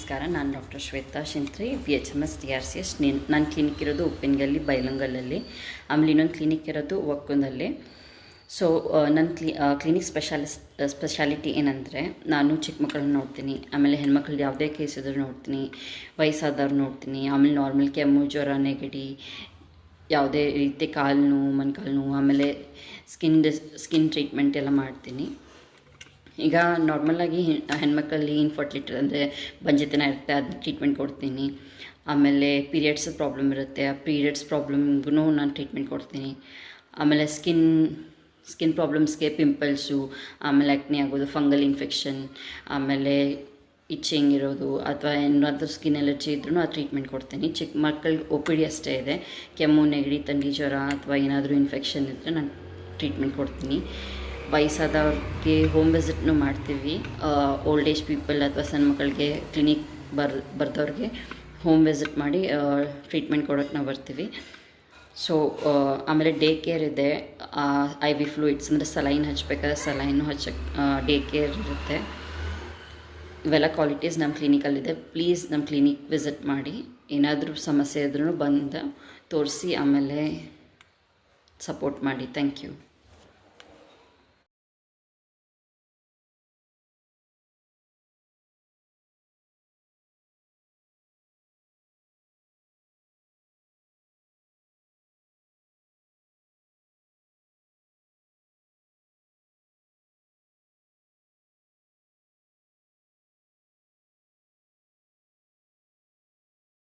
ನಮಸ್ಕಾರ. ನಾನು doctor Shweta ಶಿಂತ್ರಿ, BHMS DRCS. ನನ್ನ ಕ್ಲಿನಿಕ್ ಇರೋದು ಉಪ್ಪಿನಗಲ್ಲಿ ಬೈಲಂಗಲಲ್ಲಿ. ಆಮೇಲೆ ಇನ್ನೊಂದು ಕ್ಲಿನಿಕ್ ಇರೋದು ಒಕ್ಕುಂದಲ್ಲಿ. ಸೊ ನನ್ನ ಕ್ಲಿನಿಕ್ ಸ್ಪೆಷಾಲಿಟಿ ಏನಂದರೆ, ನಾನು ಚಿಕ್ಕ ಮಕ್ಕಳನ್ನ ನೋಡ್ತೀನಿ, ಆಮೇಲೆ ಹೆಣ್ಮಕ್ಳು ಯಾವುದೇ ಕೇಸ್ ಇದ್ರೂ ನೋಡ್ತೀನಿ, ವಯಸ್ಸಾದವ್ರು ನೋಡ್ತೀನಿ, ಆಮೇಲೆ ನಾರ್ಮಲ್ ಕೆಮ್ಮು, ಜ್ವರ, ನೆಗಡಿ, ಯಾವುದೇ ರೀತಿ ಕಾಲು ನೋವು, ಮೊಣಕಾಲು ನೋವು, ಆಮೇಲೆ ಸ್ಕಿನ್ ಟ್ರೀಟ್ಮೆಂಟ್ ಎಲ್ಲ ಮಾಡ್ತೀನಿ. ಈಗ ನಾರ್ಮಲಾಗಿ ಹೆಣ್ಮಕ್ಕಳಲ್ಲಿ ಇನ್ಫರ್ಟಿಲಿಟಿ ಅಂದರೆ ಬಂಜೆತನ ಇರುತ್ತೆ, ಅದನ್ನ ಟ್ರೀಟ್ಮೆಂಟ್ ಕೊಡ್ತೀನಿ. ಆಮೇಲೆ ಪೀರಿಯಡ್ಸ್ ಪ್ರಾಬ್ಲಮ್ ಇರುತ್ತೆ, ಆ ಪೀರಿಯಡ್ಸ್ ಪ್ರಾಬ್ಲಮ್ಗೂ ನಾನು ಟ್ರೀಟ್ಮೆಂಟ್ ಕೊಡ್ತೀನಿ. ಆಮೇಲೆ ಸ್ಕಿನ್ ಪ್ರಾಬ್ಲಮ್ಸ್ಗೆ ಪಿಂಪಲ್ಸು, ಆಮೇಲೆ ಆ್ಯಕ್ನೆ ಆಗೋದು, ಫಂಗಲ್ ಇನ್ಫೆಕ್ಷನ್, ಆಮೇಲೆ ಇಚ್ಚಿಂಗ್ ಇರೋದು ಅಥವಾ ಏನಾದರೂ ಸ್ಕಿನ್ ಎಲರ್ಜಿ ಇದ್ರೂ ಆ ಟ್ರೀಟ್ಮೆಂಟ್ ಕೊಡ್ತೀನಿ. ಚಿಕ್ಕ ಮಕ್ಕಳಿಗೆ OPD ಅಷ್ಟೇ ಇದೆ. ಕೆಮ್ಮು, ನೆಗಡಿ, ಥಂಡಿ, ಜ್ವರ ಅಥವಾ ಏನಾದರೂ ಇನ್ಫೆಕ್ಷನ್ ಇದ್ದರೆ ನಾನು ಟ್ರೀಟ್ಮೆಂಟ್ ಕೊಡ್ತೀನಿ. ವಯಸ್ಸಾದವ್ರಿಗೆ ಹೋಮ್ ವಿಸಿಟ್ನೂ ಮಾಡ್ತೀವಿ. ಓಲ್ಡ್ ಏಜ್ ಪೀಪಲ್ ಅಥವಾ ಸಣ್ಣ ಮಕ್ಕಳಿಗೆ ಕ್ಲಿನಿಕ್ ಬರ್ದವ್ರಿಗೆ ಹೋಮ್ ವಿಸಿಟ್ ಮಾಡಿ ಟ್ರೀಟ್ಮೆಂಟ್ ಕೊಡೋಕ್ಕೆ ನಾವು ಬರ್ತೀವಿ. ಸೊ ಆಮೇಲೆ ಡೇ ಕೇರ್ ಇದೆ. IV ಫ್ಲೂಯಿಡ್ಸ್ ಅಂದರೆ ಸಲೈನ್ ಹಚ್ಚಬೇಕಾದ್ರೆ ಸಲೈನು ಹಚ್ಚಕ್ಕೆ ಡೇ ಕೇರ್ ಇರುತ್ತೆ. ಇವೆಲ್ಲ ಕ್ವಾಲಿಟೀಸ್ ನಮ್ಮ ಕ್ಲಿನಿಕಲ್ಲಿದೆ. ಪ್ಲೀಸ್ ನಮ್ಮ ಕ್ಲಿನಿಕ್ ವಿಸಿಟ್ ಮಾಡಿ. ಏನಾದರೂ ಸಮಸ್ಯೆ ಇದ್ರೂ ಬಂದು ತೋರಿಸಿ, ಆಮೇಲೆ ಸಪೋರ್ಟ್ ಮಾಡಿ. Thank you.